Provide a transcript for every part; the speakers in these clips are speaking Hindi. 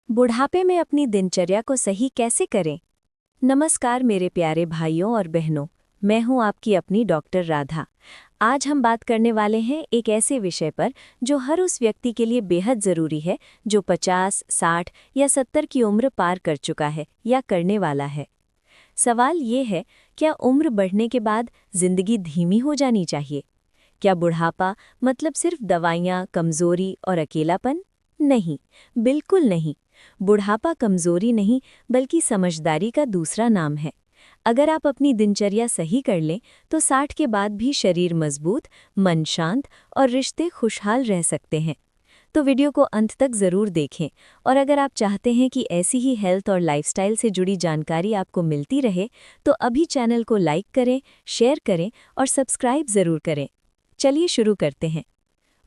बुढ़ापे में अपनी दिनचर्या को सही कैसे करें। नमस्कार मेरे प्यारे भाइयों और बहनों, मैं हूं आपकी अपनी डॉक्टर राधा। आज हम बात करने वाले हैं एक ऐसे विषय पर जो हर उस व्यक्ति के लिए बेहद ज़रूरी है जो 50, 60 या 70 की उम्र पार कर चुका है या करने वाला है। सवाल ये है, क्या उम्र बढ़ने के बाद जिंदगी धीमी हो जानी चाहिए? क्या बुढ़ापा मतलब सिर्फ दवाइयाँ, कमज़ोरी और अकेलापन? नहीं, बिल्कुल नहीं। बुढ़ापा कमज़ोरी नहीं, बल्कि समझदारी का दूसरा नाम है। अगर आप अपनी दिनचर्या सही कर लें, तो 60 के बाद भी शरीर मजबूत, मन शांत और रिश्ते खुशहाल रह सकते हैं। तो वीडियो को अंत तक ज़रूर देखें, और अगर आप चाहते हैं कि ऐसी ही हेल्थ और लाइफस्टाइल से जुड़ी जानकारी आपको मिलती रहे, तो अभी चैनल को लाइक करें, शेयर करें और सब्सक्राइब ज़रूर करें। चलिए शुरू करते हैं।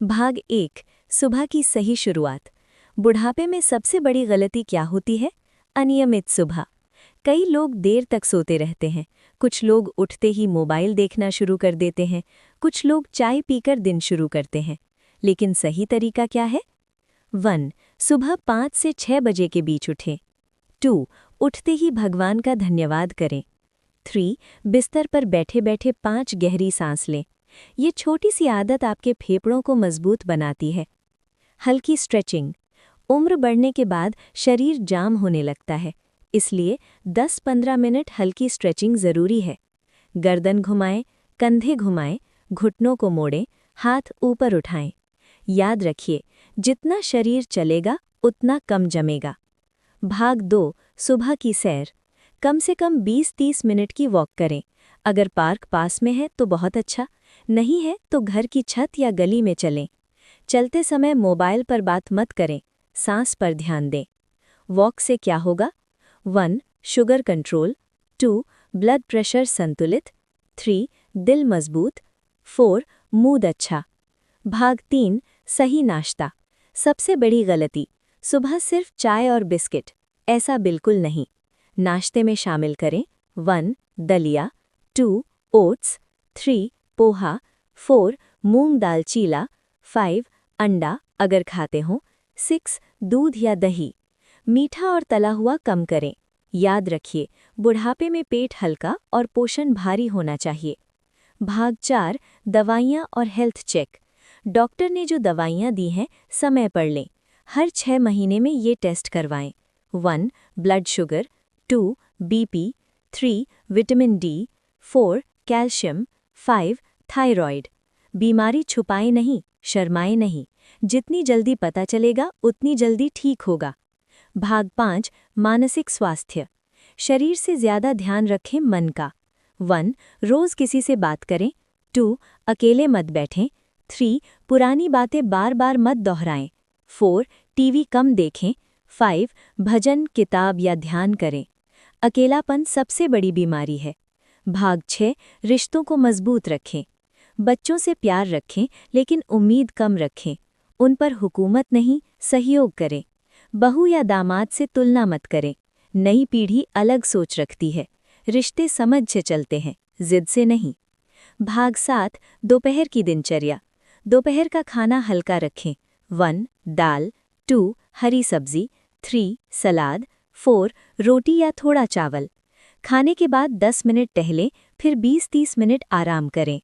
भाग 1, सुबह की सही शुरुआत। बुढ़ापे में सबसे बड़ी गलती क्या होती है? अनियमित सुबह। कई लोग देर तक सोते रहते हैं। कुछ लोग उठते ही मोबाइल देखना शुरू कर देते हैं। कुछ लोग चाय पीकर दिन शुरू करते हैं। लेकिन सही तरीका क्या है? 1. सुबह 5 से 6 बजे के बीच उठें। 2. उठते ही भगवान का धन्यवाद करें। 3. बिस्तर पर बैठे बैठे 5 गहरी सांस लें। ये छोटी सी आदत आपके फेफड़ों को मजबूत बनाती है। हल्की स्ट्रेचिंग। उम्र बढ़ने के बाद शरीर जाम होने लगता है, इसलिए 10-15 मिनट हल्की स्ट्रेचिंग ज़रूरी है। गर्दन घुमाएं, कंधे घुमाएं, घुटनों को मोड़ें, हाथ ऊपर उठाएं। याद रखिए, जितना शरीर चलेगा उतना कम जमेगा। भाग 2, सुबह की सैर। कम से कम 20-30 मिनट की वॉक करें। अगर पार्क पास में है तो बहुत अच्छा, नहीं है तो घर की छत या गली में चलें। चलते समय मोबाइल पर बात मत करें, सांस पर ध्यान दें। वॉक से क्या होगा? 1. Sugar control. 2. ब्लड प्रेशर संतुलित। 3. दिल मजबूत। 4. मूड अच्छा। भाग 3, सही नाश्ता। सबसे बड़ी गलती, सुबह सिर्फ चाय और बिस्किट। ऐसा बिल्कुल नहीं। नाश्ते में शामिल करें 1. दलिया। 2. ओट्स। 3. पोहा। 4. मूंग दाल चीला। 5. अंडा अगर खाते हों। 6. दूध या दही। मीठा और तला हुआ कम करें। याद रखिए, बुढ़ापे में पेट हल्का और पोषण भारी होना चाहिए। भाग 4, दवाइयाँ और हेल्थ चेक। डॉक्टर ने जो दवाइयाँ दी हैं, समय पर लें। हर 6 महीने में ये टेस्ट करवाएं। 1. Blood sugar. 2. BP. 3. Vitamin D. 4. Calcium. 5. Thyroid. बीमारी छुपाएं नहीं, शर्माएं नहीं। जितनी जल्दी पता चलेगा उतनी जल्दी ठीक होगा। भाग 5, मानसिक स्वास्थ्य। शरीर से ज़्यादा ध्यान रखें मन का। 1. रोज़ किसी से बात करें। 2. अकेले मत बैठें। 3. पुरानी बातें बार बार मत दोहराएं। 4. टीवी कम देखें। 5. भजन, किताब या ध्यान करें। अकेलापन सबसे बड़ी बीमारी है। भाग 6, रिश्तों को मजबूत रखें। बच्चों से प्यार रखें, लेकिन उम्मीद कम रखें। उन पर हुकूमत नहीं, सहयोग करें। बहू या दामाद से तुलना मत करें। नई पीढ़ी अलग सोच रखती है। रिश्ते समझ से चलते हैं, जिद से नहीं। भाग 7, दोपहर की दिनचर्या। दोपहर का खाना हल्का रखें। 1. दाल। 2. हरी सब्जी। 3. सलाद। 4. रोटी या थोड़ा चावल। खाने के बाद 10 मिनट टहलें, फिर 20-30 मिनट आराम करें।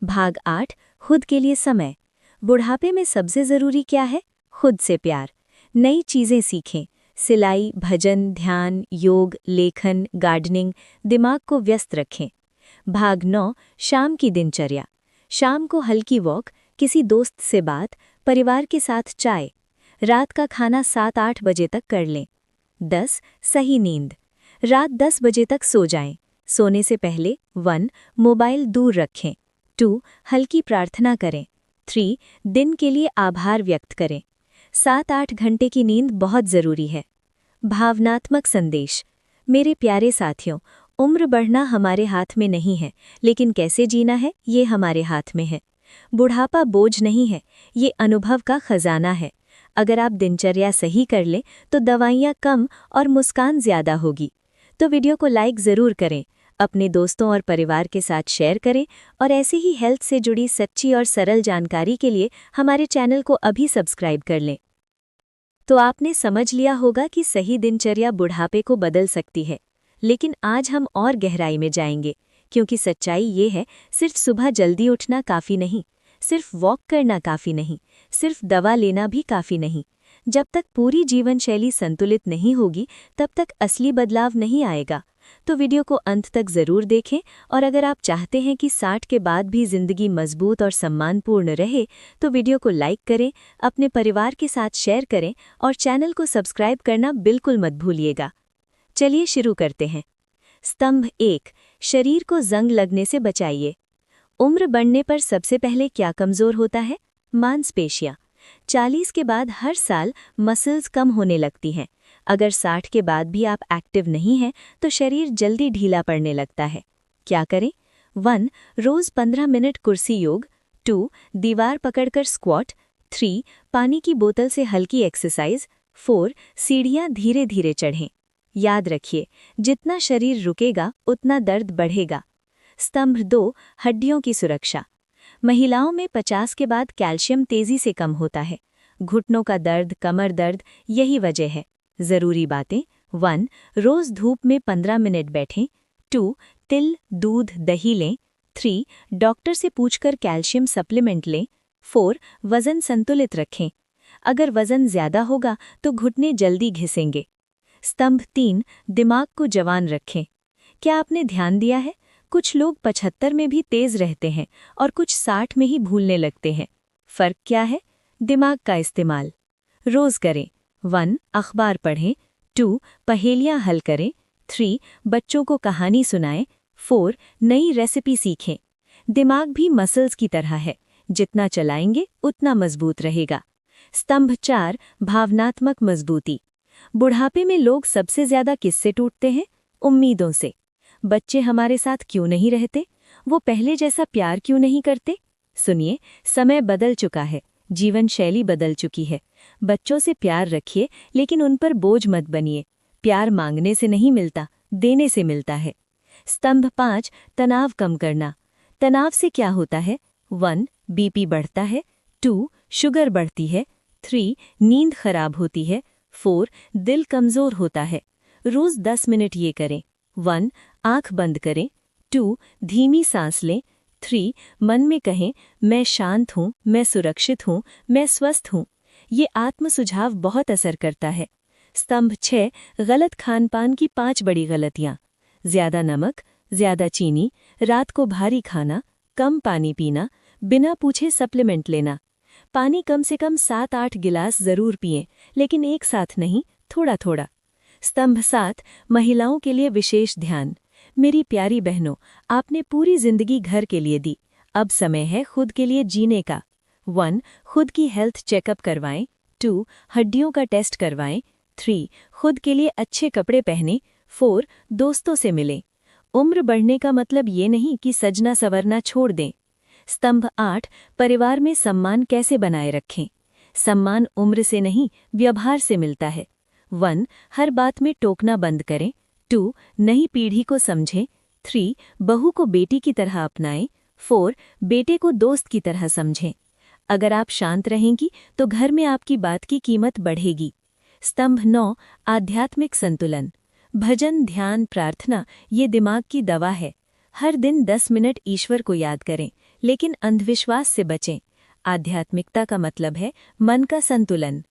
भाग 8, खुद के लिए समय। बुढ़ापे में सबसे ज़रूरी क्या है? खुद से प्यार। नई चीज़ें सीखें। सिलाई, भजन, ध्यान, योग, लेखन, गार्डनिंग। दिमाग को व्यस्त रखें। भाग 9, शाम की दिनचर्या। शाम को हल्की वॉक, किसी दोस्त से बात, परिवार के साथ चाय। रात का खाना 7-8 बजे तक कर लें। 10. सही नींद। रात 10 बजे तक सो जाएं। सोने से पहले 1. मोबाइल दूर रखें। 2. हल्की प्रार्थना करें। 3. दिन के लिए आभार व्यक्त करें। 7-8 घंटे की नींद बहुत ज़रूरी है। भावनात्मक संदेश। मेरे प्यारे साथियों, उम्र बढ़ना हमारे हाथ में नहीं है, लेकिन कैसे जीना है ये हमारे हाथ में है। बुढ़ापा बोझ नहीं है, ये अनुभव का खजाना है। अगर आप दिनचर्या सही कर लें तो दवाइयाँ कम और मुस्कान ज़्यादा होगी। तो वीडियो को लाइक ज़रूर करें, अपने दोस्तों और परिवार के साथ शेयर करें, और ऐसे ही हेल्थ से जुड़ी सच्ची और सरल जानकारी के लिए हमारे चैनल को अभी सब्सक्राइब कर लें। तो आपने समझ लिया होगा कि सही दिनचर्या बुढ़ापे को बदल सकती है। लेकिन आज हम और गहराई में जाएंगे, क्योंकि सच्चाई ये है, सिर्फ सुबह जल्दी उठना काफ़ी नहीं, सिर्फ वॉक करना काफ़ी नहीं, सिर्फ दवा लेना भी काफ़ी नहीं। जब तक पूरी जीवन शैली संतुलित नहीं होगी, तब तक असली बदलाव नहीं आएगा। तो वीडियो को अंत तक ज़रूर देखें, और अगर आप चाहते हैं कि 60 के बाद भी ज़िंदगी मजबूत और सम्मानपूर्ण रहे, तो वीडियो को लाइक करें, अपने परिवार के साथ शेयर करें और चैनल को सब्सक्राइब करना बिल्कुल मत भूलिएगा। चलिए शुरू करते हैं। स्तंभ 1, शरीर को जंग लगने से बचाइए। उम्र बढ़ने पर सबसे पहले क्या कमज़ोर होता है? मांसपेशियाँ। 40 के बाद हर साल मसल्स कम होने लगती हैं। अगर 60 के बाद भी आप एक्टिव नहीं हैं, तो शरीर जल्दी ढीला पड़ने लगता है। क्या करें? 1. रोज़ 15 मिनट कुर्सी योग। 2. दीवार पकड़कर स्क्वाट। 3. पानी की बोतल से हल्की एक्सरसाइज। 4. सीढ़ियाँ धीरे धीरे चढ़ें। याद रखिए, जितना शरीर रुकेगा उतना दर्द बढ़ेगा। स्तंभ 2, हड्डियों की सुरक्षा। महिलाओं में 50 के बाद कैल्शियम तेजी से कम होता है। घुटनों का दर्द, कमर दर्द, यही वजह है। ज़रूरी बातें: 1. रोज़ धूप में 15 मिनट बैठें। 2. तिल, दूध, दही लें। 3. डॉक्टर से पूछकर कैल्शियम सप्लीमेंट लें। 4. वज़न संतुलित रखें। अगर वज़न ज़्यादा होगा तो घुटने जल्दी घिसेंगे। स्तंभ 3, दिमाग को जवान रखें। क्या आपने ध्यान दिया है, कुछ लोग 75 में भी तेज रहते हैं और कुछ 60 में ही भूलने लगते हैं। फ़र्क क्या है? दिमाग का इस्तेमाल। रोज़ करें। 1. अखबार पढ़ें। 2. पहेलियाँ हल करें। 3. बच्चों को कहानी सुनाएं। 4. नई रेसिपी सीखें। दिमाग भी मसल्स की तरह है, जितना चलाएंगे उतना मजबूत रहेगा। स्तंभ 4, भावनात्मक मजबूती। बुढ़ापे में लोग सबसे ज़्यादा किससे टूटते हैं? उम्मीदों से। बच्चे हमारे साथ क्यों नहीं रहते? वो पहले जैसा प्यार क्यों नहीं करते? सुनिए, समय बदल चुका है, जीवन शैली बदल चुकी है। बच्चों से प्यार रखिए, लेकिन उन पर बोझ मत बनिए। प्यार मांगने से नहीं मिलता, देने से मिलता है। स्तंभ 5, तनाव कम करना। तनाव से क्या होता है? 1. बीपी बढ़ता है। 2. शुगर बढ़ती है। 3. नींद खराब होती है। 4. दिल कमज़ोर होता है। रोज़ 10 मिनट ये करें। 1. आँख बंद करें। 2. धीमी सांस लें। 3. मन में कहें, मैं शांत हूँ, मैं सुरक्षित हूँ, मैं स्वस्थ हूँ। ये आत्म सुझाव बहुत असर करता है। स्तंभ 6, गलत खानपान की 5 बड़ी गलतियाँ। ज़्यादा नमक, ज़्यादा चीनी, रात को भारी खाना, कम पानी पीना, बिना पूछे सप्लीमेंट लेना। पानी कम से कम 7-8 गिलास ज़रूर पिएं, लेकिन एक साथ नहीं, थोड़ा थोड़ा। स्तंभ 7, महिलाओं के लिए विशेष ध्यान। मेरी प्यारी बहनों, आपने पूरी जिंदगी घर के लिए दी, अब समय है खुद के लिए जीने का। 1. खुद की हेल्थ चेकअप करवाएं। 2. हड्डियों का टेस्ट करवाएं। 3. खुद के लिए अच्छे कपड़े पहनें। 4. दोस्तों से मिलें। उम्र बढ़ने का मतलब ये नहीं कि सजना संवरना छोड़ दें। स्तंभ 8, परिवार में सम्मान कैसे बनाए रखें। सम्मान उम्र से नहीं, व्यवहार से मिलता है। 1. हर बात में टोकना बंद करें। 2. नई पीढ़ी को समझें। 3. बहू को बेटी की तरह अपनाएं। 4. बेटे को दोस्त की तरह समझें। अगर आप शांत रहेंगी तो घर में आपकी बात की कीमत बढ़ेगी। स्तंभ 9, आध्यात्मिक संतुलन। भजन, ध्यान, प्रार्थना, ये दिमाग की दवा है। हर दिन 10 मिनट ईश्वर को याद करें, लेकिन अंधविश्वास से बचें। आध्यात्मिकता का मतलब है मन का संतुलन।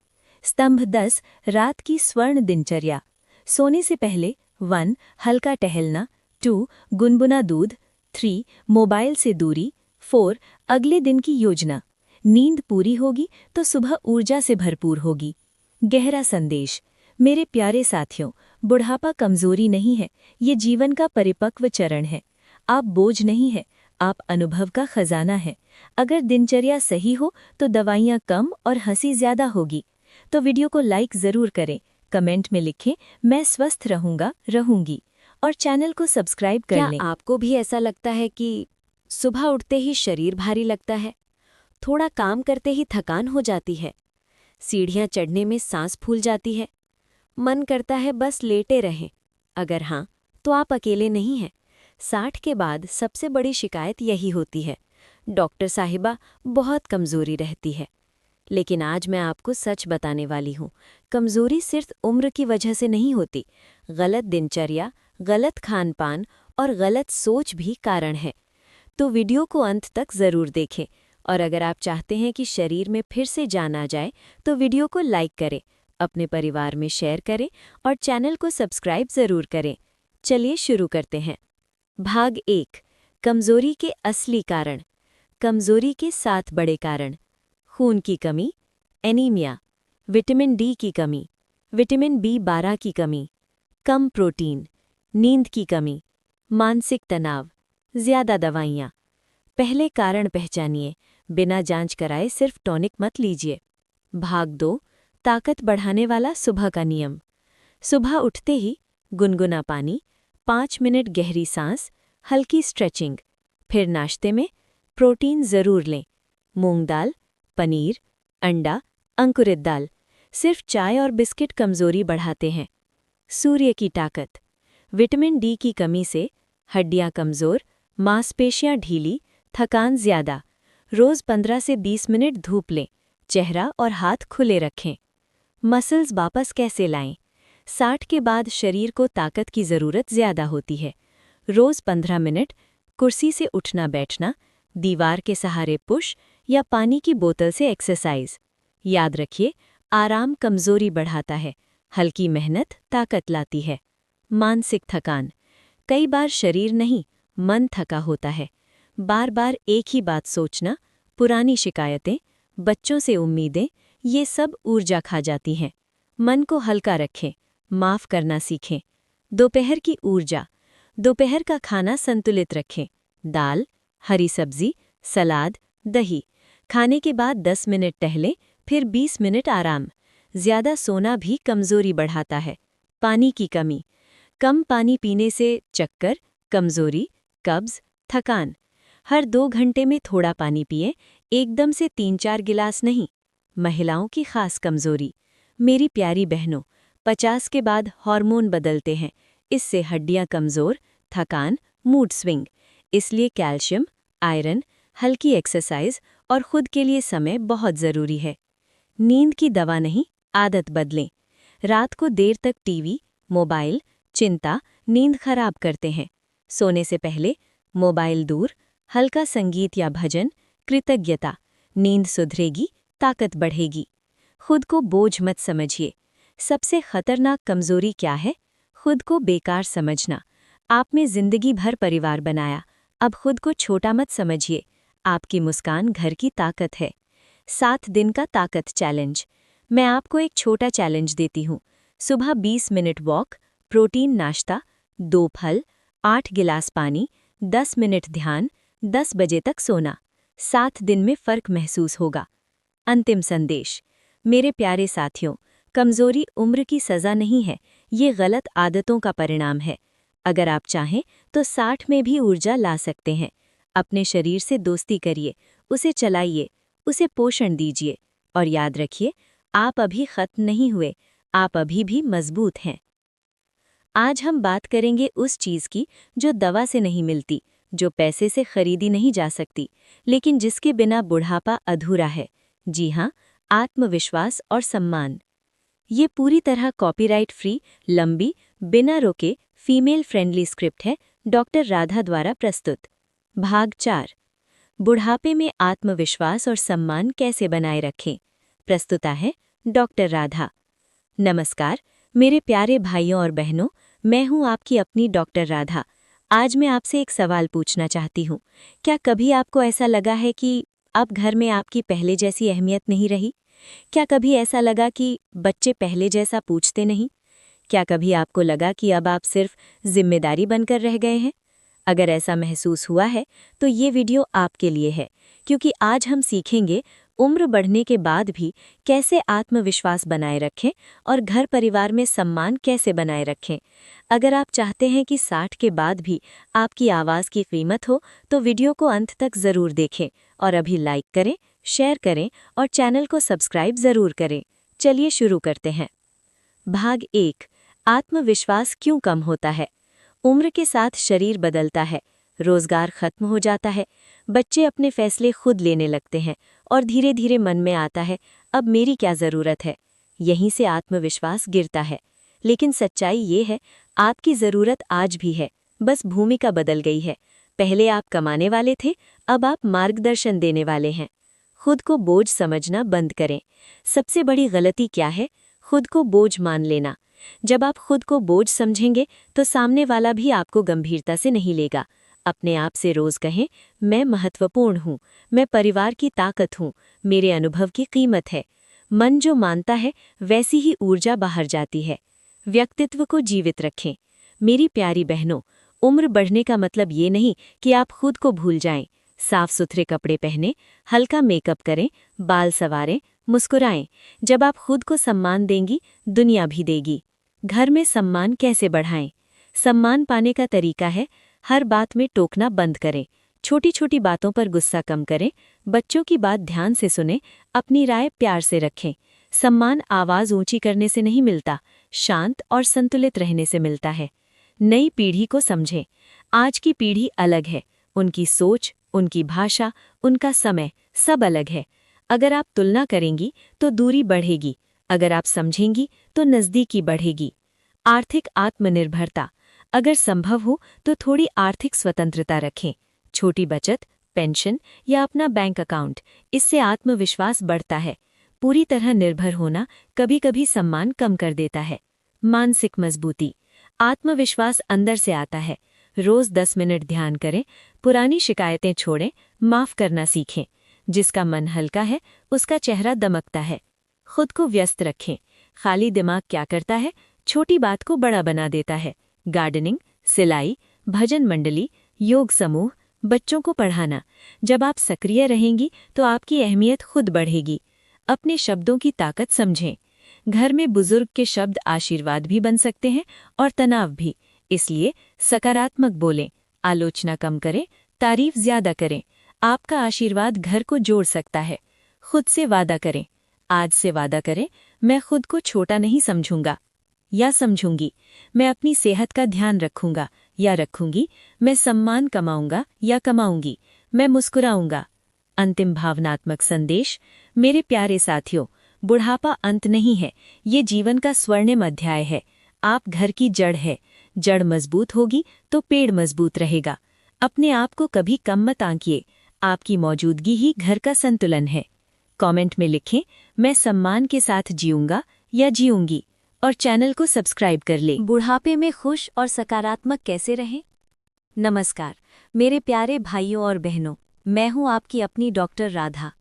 स्तंभ 10, रात की स्वर्ण दिनचर्या। सोने से पहले 1. हल्का टहलना। 2. गुनगुना दूध। 3. मोबाइल से दूरी। 4. अगले दिन की योजना। नींद पूरी होगी तो सुबह ऊर्जा से भरपूर होगी। गहरा संदेश। मेरे प्यारे साथियों, बुढ़ापा कमजोरी नहीं है, ये जीवन का परिपक्व चरण है। आप बोझ नहीं है, आप अनुभव का खजाना है। अगर दिनचर्या सही हो तो दवाइयाँ कम और हंसी ज़्यादा होगी। तो वीडियो को लाइक ज़रूर करें, कमेंट में लिखें, मैं स्वस्थ रहूँगा, रहूँगी, और चैनल को सब्सक्राइब कर लें। क्या आपको भी ऐसा लगता है कि सुबह उठते ही शरीर भारी लगता है, थोड़ा काम करते ही थकान हो जाती है, सीढ़ियाँ चढ़ने में सांस फूल जाती है, मन करता है बस लेटे रहें? अगर हाँ, तो आप अकेले नहीं हैं। 60 के बाद सबसे बड़ी शिकायत यही होती है, डॉक्टर साहिबा बहुत कमज़ोरी रहती है। लेकिन आज मैं आपको सच बताने वाली हूँ। कमज़ोरी सिर्फ उम्र की वजह से नहीं होती। गलत दिनचर्या, गलत खान-पान और गलत सोच भी कारण है। तो वीडियो को अंत तक ज़रूर देखें और अगर आप चाहते हैं कि शरीर में फिर से जान आ जाए तो वीडियो को लाइक करें, अपने परिवार में शेयर करें और चैनल को सब्सक्राइब ज़रूर करें। चलिए शुरू करते हैं। भाग 1। कमज़ोरी के असली कारण। कमज़ोरी के 7 बड़े कारण। खून की कमी, एनीमिया, विटामिन डी की कमी, विटामिन B12 की कमी, कम प्रोटीन, नींद की कमी, मानसिक तनाव, ज़्यादा दवाइयाँ। पहले कारण पहचानिए, बिना जांच कराए सिर्फ टॉनिक मत लीजिए। भाग 2। ताकत बढ़ाने वाला सुबह का नियम। सुबह उठते ही गुनगुना पानी, 5 मिनट गहरी सांस, हल्की स्ट्रेचिंग। फिर नाश्ते में प्रोटीन ज़रूर लें। मूंग दाल, पनीर, अंडा, अंकुरित दाल। सिर्फ चाय और बिस्किट कमज़ोरी बढ़ाते हैं। सूर्य की ताकत। विटामिन डी की कमी से हड्डियां कमज़ोर, मांसपेशियां ढीली, थकान ज़्यादा। रोज़ 15 से 20 मिनट धूप लें। चेहरा और हाथ खुले रखें। मसल्स वापस कैसे लाएं? 60 के बाद शरीर को ताकत की ज़रूरत ज़्यादा होती है। रोज़ 15 मिनट कुर्सी से उठना बैठना, दीवार के सहारे पुश या पानी की बोतल से एक्सरसाइज। याद रखिए, आराम कमज़ोरी बढ़ाता है, हल्की मेहनत ताकत लाती है। मानसिक थकान। कई बार शरीर नहीं, मन थका होता है। बार बार एक ही बात सोचना, पुरानी शिकायतें, बच्चों से उम्मीदें, ये सब ऊर्जा खा जाती हैं। मन को हल्का रखें, माफ़ करना सीखें। दोपहर की ऊर्जा। दोपहर का खाना संतुलित रखें। दाल, हरी सब्जी, सलाद, दही। खाने के बाद 10 मिनट टहलें, फिर 20 मिनट आराम। ज़्यादा सोना भी कमज़ोरी बढ़ाता है। पानी की कमी। कम पानी पीने से चक्कर, कमज़ोरी, कब्ज़, थकान। हर 2 घंटे में थोड़ा पानी पिएं, एकदम से 3-4 गिलास नहीं। महिलाओं की खास कमज़ोरी। मेरी प्यारी बहनों, 50 के बाद हार्मोन बदलते हैं, इससे हड्डियां कमज़ोर, थकान, मूड स्विंग। इसलिए कैल्शियम, आयरन, हल्की एक्सरसाइज और खुद के लिए समय बहुत ज़रूरी है। नींद की दवा नहीं, आदत बदलें। रात को देर तक टीवी, मोबाइल, चिंता, नींद खराब करते हैं। सोने से पहले मोबाइल दूर, हल्का संगीत या भजन, कृतज्ञता। नींद सुधरेगी, ताकत बढ़ेगी। खुद को बोझ मत समझिए। सबसे खतरनाक कमज़ोरी क्या है? खुद को बेकार समझना। आपने जिंदगी भर परिवार बनाया, अब खुद को छोटा मत समझिए। आपकी मुस्कान घर की ताकत है। 7 दिन का ताकत चैलेंज। मैं आपको एक छोटा चैलेंज देती हूँ। सुबह 20 मिनट वॉक, प्रोटीन नाश्ता, 2 फल, 8 गिलास पानी, 10 मिनट ध्यान, 10 बजे तक सोना। 7 दिन में फ़र्क महसूस होगा। अंतिम संदेश। मेरे प्यारे साथियों, कमज़ोरी उम्र की सज़ा नहीं है, ये गलत आदतों का परिणाम है। अगर आप चाहें तो 60 में भी ऊर्जा ला सकते हैं। अपने शरीर से दोस्ती करिए, उसे चलाइए, उसे पोषण दीजिए और याद रखिए, आप अभी खत्म नहीं हुए, आप अभी भी मजबूत हैं। आज हम बात करेंगे उस चीज़ की जो दवा से नहीं मिलती, जो पैसे से खरीदी नहीं जा सकती, लेकिन जिसके बिना बुढ़ापा अधूरा है। जी हाँ, आत्मविश्वास और सम्मान। ये पूरी तरह कॉपीराइट फ्री, लंबी, बिना रोके, फीमेल फ्रेंडली स्क्रिप्ट है, डॉक्टर राधा द्वारा प्रस्तुत। भाग 4। बुढ़ापे में आत्मविश्वास और सम्मान कैसे बनाए रखें। प्रस्तुता है डॉक्टर राधा। नमस्कार मेरे प्यारे भाइयों और बहनों, मैं हूं आपकी अपनी डॉक्टर राधा। आज मैं आपसे एक सवाल पूछना चाहती हूं। क्या कभी आपको ऐसा लगा है कि अब घर में आपकी पहले जैसी अहमियत नहीं रही? क्या कभी ऐसा लगा कि बच्चे पहले जैसा पूछते नहीं? क्या कभी आपको लगा कि अब आप सिर्फ जिम्मेदारी बनकर रह गए हैं? अगर ऐसा महसूस हुआ है तो ये वीडियो आपके लिए है, क्योंकि आज हम सीखेंगे उम्र बढ़ने के बाद भी कैसे आत्मविश्वास बनाए रखें और घर परिवार में सम्मान कैसे बनाए रखें। अगर आप चाहते हैं कि 60 के बाद भी आपकी आवाज़ की कीमत हो तो वीडियो को अंत तक ज़रूर देखें और अभी लाइक करें, शेयर करें और चैनल को सब्सक्राइब ज़रूर करें। चलिए शुरू करते हैं। भाग 1। आत्मविश्वास क्यों कम होता है? उम्र के साथ शरीर बदलता है, रोजगार खत्म हो जाता है, बच्चे अपने फैसले खुद लेने लगते हैं और धीरे धीरे मन में आता है, अब मेरी क्या ज़रूरत है। यहीं से आत्मविश्वास गिरता है। लेकिन सच्चाई ये है, आपकी ज़रूरत आज भी है, बस भूमिका बदल गई है। पहले आप कमाने वाले थे, अब आप मार्गदर्शन देने वाले हैं। खुद को बोझ समझना बंद करें। सबसे बड़ी गलती क्या है? खुद को बोझ मान लेना। जब आप खुद को बोझ समझेंगे तो सामने वाला भी आपको गंभीरता से नहीं लेगा। अपने आप से रोज कहें, मैं महत्वपूर्ण हूँ, मैं परिवार की ताकत हूँ, मेरे अनुभव की कीमत है। मन जो मानता है वैसी ही ऊर्जा बाहर जाती है। व्यक्तित्व को जीवित रखें। मेरी प्यारी बहनों, उम्र बढ़ने का मतलब ये नहीं कि आप खुद को भूल जाएं। साफ सुथरे कपड़े पहनें, हल्का मेकअप करें, बाल संवारें, मुस्कुराएं। जब आप खुद को सम्मान देंगी, दुनिया भी देगी। घर में सम्मान कैसे बढ़ाएं? सम्मान पाने का तरीका है, हर बात में टोकना बंद करें, छोटी छोटी बातों पर गुस्सा कम करें, बच्चों की बात ध्यान से सुनें, अपनी राय प्यार से रखें। सम्मान आवाज़ ऊंची करने से नहीं मिलता, शांत और संतुलित रहने से मिलता है। नई पीढ़ी को समझें। आज की पीढ़ी अलग है, उनकी सोच, उनकी भाषा, उनका समय सब अलग है। अगर आप तुलना करेंगी तो दूरी बढ़ेगी, अगर आप समझेंगी तो नज़दीकी बढ़ेगी। आर्थिक आत्मनिर्भरता। अगर संभव हो तो थोड़ी आर्थिक स्वतंत्रता रखें। छोटी बचत, पेंशन या अपना बैंक अकाउंट, इससे आत्मविश्वास बढ़ता है। पूरी तरह निर्भर होना कभी कभी सम्मान कम कर देता है। मानसिक मजबूती। आत्मविश्वास अंदर से आता है। रोज 10 मिनट ध्यान करें, पुरानी शिकायतें छोड़ें, माफ करना सीखें। जिसका मन हल्का है उसका चेहरा दमकता है। खुद को व्यस्त रखें। खाली दिमाग क्या करता है? छोटी बात को बड़ा बना देता है। गार्डनिंग, सिलाई, भजन मंडली, योग समूह, बच्चों को पढ़ाना। जब आप सक्रिय रहेंगी तो आपकी अहमियत खुद बढ़ेगी। अपने शब्दों की ताकत समझें। घर में बुजुर्ग के शब्द आशीर्वाद भी बन सकते हैं और तनाव भी। इसलिए सकारात्मक बोलें, आलोचना कम करें, तारीफ ज्यादा करें। आपका आशीर्वाद घर को जोड़ सकता है। खुद से वादा करें। आज से वादा करें, मैं खुद को छोटा नहीं समझूंगा या समझूंगी। मैं अपनी सेहत का ध्यान रखूंगा या रखूंगी। मैं सम्मान कमाऊंगा या कमाऊंगी। मैं मुस्कुराऊंगा। अंतिम भावनात्मक संदेश। मेरे प्यारे साथियों, बुढ़ापा अंत नहीं है, ये जीवन का स्वर्णिम अध्याय है। आप घर की जड़ है। जड़ मजबूत होगी तो पेड़ मजबूत रहेगा। अपने आप को कभी कम मत आंकिए। आपकी मौजूदगी ही घर का संतुलन है। कमेंट में लिखें, मैं सम्मान के साथ जीऊंगा या जीऊंगी, और चैनल को सब्सक्राइब कर लें। बुढ़ापे में खुश और सकारात्मक कैसे रहें? नमस्कार मेरे प्यारे भाइयों और बहनों, मैं हूं आपकी अपनी डॉक्टर राधा।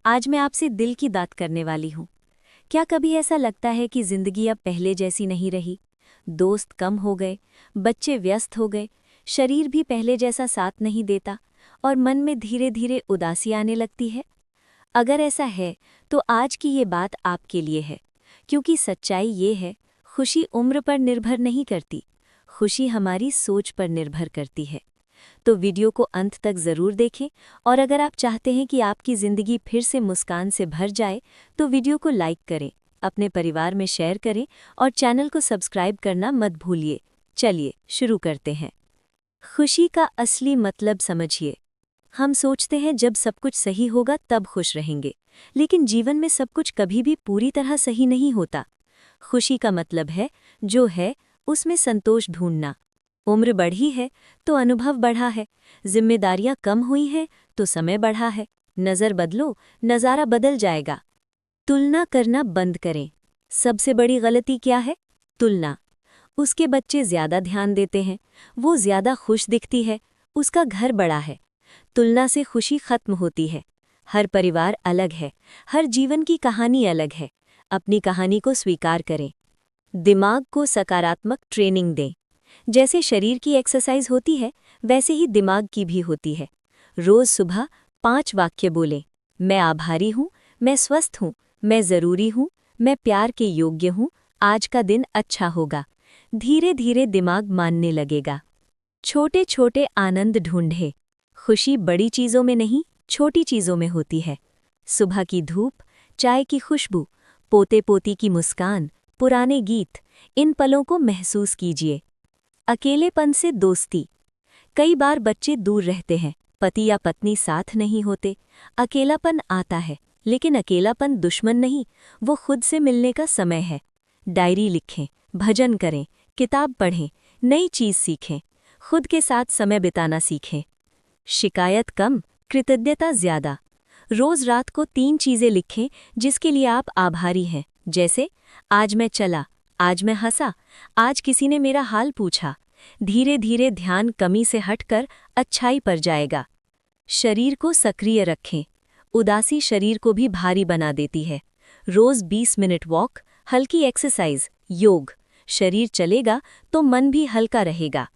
आज मैं आपसे दिल की बात करने वाली हूं। क्या कभी ऐसा लगता है कि जिंदगी अब पहले जैसी नहीं रही? दोस्त कम हो गए, बच्चे व्यस्त हो गए, शरीर भी पहले जैसा साथ नहीं देता और मन में धीरे धीरे उदासी आने लगती है। अगर ऐसा है तो आज की ये बात आपके लिए है, क्योंकि सच्चाई ये है, खुशी उम्र पर निर्भर नहीं करती, खुशी हमारी सोच पर निर्भर करती है। तो वीडियो को अंत तक ज़रूर देखें, और अगर आप चाहते हैं कि आपकी ज़िंदगी फिर से मुस्कान से भर जाए तो वीडियो को लाइक करें, अपने परिवार में शेयर करें और चैनल को सब्सक्राइब करना मत भूलिए। चलिए शुरू करते हैं। खुशी का असली मतलब समझिए। हम सोचते हैं जब सब कुछ सही होगा तब खुश रहेंगे, लेकिन जीवन में सब कुछ कभी भी पूरी तरह सही नहीं होता। खुशी का मतलब है जो है उसमें संतोष ढूंढना। उम्र बढ़ी है तो अनुभव बढ़ा है, जिम्मेदारियां कम हुई हैं तो समय बढ़ा है। नज़र बदलो, नज़ारा बदल जाएगा। तुलना करना बंद करें। सबसे बड़ी गलती क्या है? तुलना। उसके बच्चे ज्यादा ध्यान देते हैं, वो ज्यादा खुश दिखती है, उसका घर बड़ा है। तुलना से खुशी खत्म होती है। हर परिवार अलग है, हर जीवन की कहानी अलग है। अपनी कहानी को स्वीकार करें। दिमाग को सकारात्मक ट्रेनिंग दें। जैसे शरीर की एक्सरसाइज होती है, वैसे ही दिमाग की भी होती है। रोज सुबह 5 वाक्य बोलें। मैं आभारी हूँ, मैं स्वस्थ हूँ, मैं ज़रूरी हूँ, मैं प्यार के योग्य हूँ, आज का दिन अच्छा होगा। धीरे धीरे दिमाग मानने लगेगा। छोटे छोटे आनंद ढूंढें। खुशी बड़ी चीज़ों में नहीं, छोटी चीज़ों में होती है। सुबह की धूप, चाय की खुशबू, पोते पोती की मुस्कान, पुराने गीत, इन पलों को महसूस कीजिए। अकेलेपन से दोस्ती। कई बार बच्चे दूर रहते हैं, पति या पत्नी साथ नहीं होते, अकेलापन आता है, लेकिन अकेलापन दुश्मन नहीं, वो खुद से मिलने का समय है। डायरी लिखें, भजन करें, किताब पढ़ें, नई चीज़ सीखें, खुद के साथ समय बिताना सीखें। शिकायत कम, कृतज्ञता ज्यादा। रोज रात को 3 चीजें लिखें जिसके लिए आप आभारी हैं, जैसे आज मैं चला, आज मैं हंसा, आज किसी ने मेरा हाल पूछा। धीरे धीरे ध्यान कमी से हटकर अच्छाई पर जाएगा। शरीर को सक्रिय रखें, उदासी शरीर को भी भारी बना देती है। रोज 20 मिनट वॉक, हल्की एक्सरसाइज, योग। शरीर चलेगा तो मन भी हल्का रहेगा।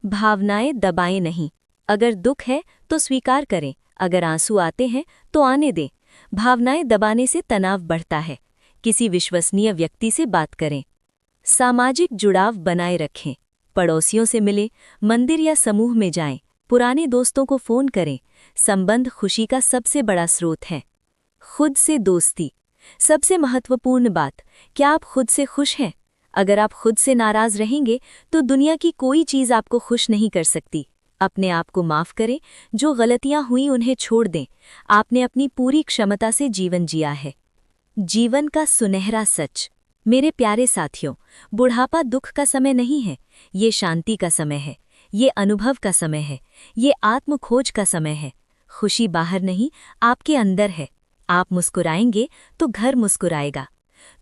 भावनाएं दबाएं नहीं, अगर दुख है तो स्वीकार करें, अगर आंसू आते हैं तो आने दें। भावनाएं दबाने से तनाव बढ़ता है। किसी विश्वसनीय व्यक्ति से बात करें। सामाजिक जुड़ाव बनाए रखें, पड़ोसियों से मिलें, मंदिर या समूह में जाएं, पुराने दोस्तों को फ़ोन करें। संबंध खुशी का सबसे बड़ा स्रोत है। खुद से दोस्ती, सबसे महत्वपूर्ण बात, क्या आप खुद से खुश हैं? अगर आप खुद से नाराज रहेंगे तो दुनिया की कोई चीज़ आपको खुश नहीं कर सकती। अपने आप को माफ़ करें, जो गलतियां हुई उन्हें छोड़ दें। आपने अपनी पूरी क्षमता से जीवन जिया है। जीवन का सुनहरा सच। मेरे प्यारे साथियों, बुढ़ापा दुख का समय नहीं है, ये शांति का समय है, ये अनुभव का समय है, ये आत्मखोज का समय है। खुशी बाहर नहीं, आपके अंदर है। आप मुस्कुराएंगे तो घर मुस्कुराएगा।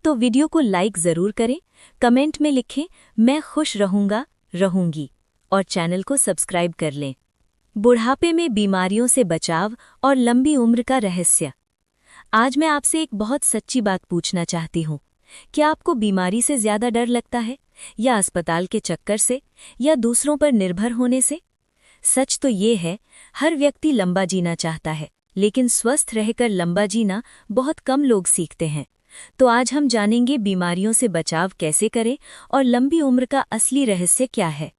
तो वीडियो को लाइक ज़रूर करें, कमेंट में लिखें मैं खुश रहूँगा, रहूँगी, और चैनल को सब्सक्राइब कर लें। बुढ़ापे में बीमारियों से बचाव और लंबी उम्र का रहस्य। आज मैं आपसे एक बहुत सच्ची बात पूछना चाहती हूँ। क्या आपको बीमारी से ज्यादा डर लगता है, या अस्पताल के चक्कर से, या दूसरों पर निर्भर होने से? सच तो ये है, हर व्यक्ति लंबा जीना चाहता है, लेकिन स्वस्थ रहकर लंबा जीना बहुत कम लोग सीखते हैं। तो आज हम जानेंगे बीमारियों से बचाव कैसे करें और लंबी उम्र का असली रहस्य क्या है।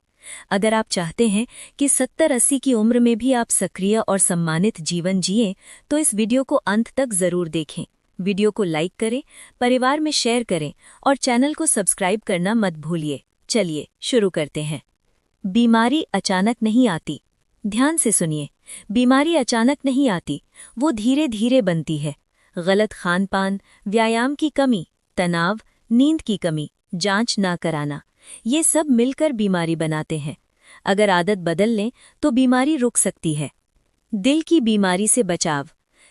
अगर आप चाहते हैं कि 70-80 की उम्र में भी आप सक्रिय और सम्मानित जीवन जिएं, तो इस वीडियो को अंत तक जरूर देखें। वीडियो को लाइक करें, परिवार में शेयर करें और चैनल को सब्सक्राइब करना मत भूलिए। चलिए शुरू करते हैं। बीमारी अचानक नहीं आती। ध्यान से सुनिए, बीमारी अचानक नहीं आती, वो धीरे धीरे बनती है। गलत खान-पान, व्यायाम की कमी, तनाव, नींद की कमी, जांच ना कराना, ये सब मिलकर बीमारी बनाते हैं। अगर आदत बदल लें तो बीमारी रुक सकती है। दिल की बीमारी से बचाव।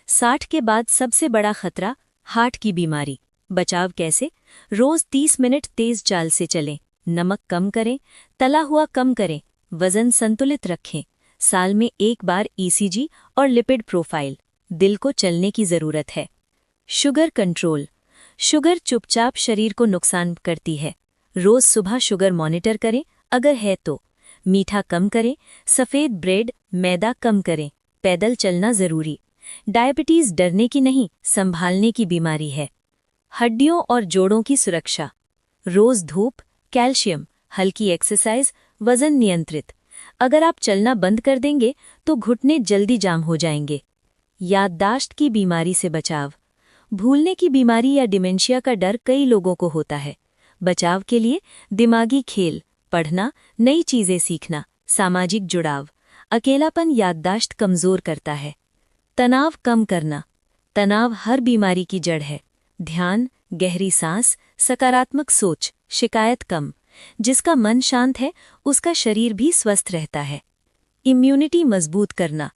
60 के बाद सबसे बड़ा खतरा हार्ट की बीमारी। बचाव कैसे? रोज 30 मिनट तेज चाल से चलें, नमक कम करें, तला हुआ कम करें, वजन संतुलित रखें। साल में एक बार ईसीजी और लिपिड प्रोफाइल। दिल को चलने की जरूरत है। Sugar control. शुगर चुपचाप शरीर को नुकसान करती है। रोज सुबह शुगर मॉनिटर करें, अगर है तो। मीठा कम करें, सफ़ेद ब्रेड, मैदा कम करें। पैदल चलना जरूरी। डायबिटीज डरने की नहीं, संभालने की बीमारी है। हड्डियों और जोड़ों की सुरक्षा। रोज धूप, कैल्शियम, हल्की एक्सरसाइज, वजन नियंत्रित। अगर आप चलना बंद कर देंगे तो घुटने जल्दी जाम हो जाएंगे। याददाश्त की बीमारी से बचाव। भूलने की बीमारी या डिमेंशिया का डर कई लोगों को होता है। बचाव के लिए दिमागी खेल, पढ़ना, नई चीजें सीखना, सामाजिक जुड़ाव। अकेलापन याददाश्त कमजोर करता है। तनाव कम करना। तनाव हर बीमारी की जड़ है। ध्यान, गहरी सांस, सकारात्मक सोच, शिकायत कम। जिसका मन शांत है उसका शरीर भी स्वस्थ रहता है। इम्यूनिटी मजबूत करना।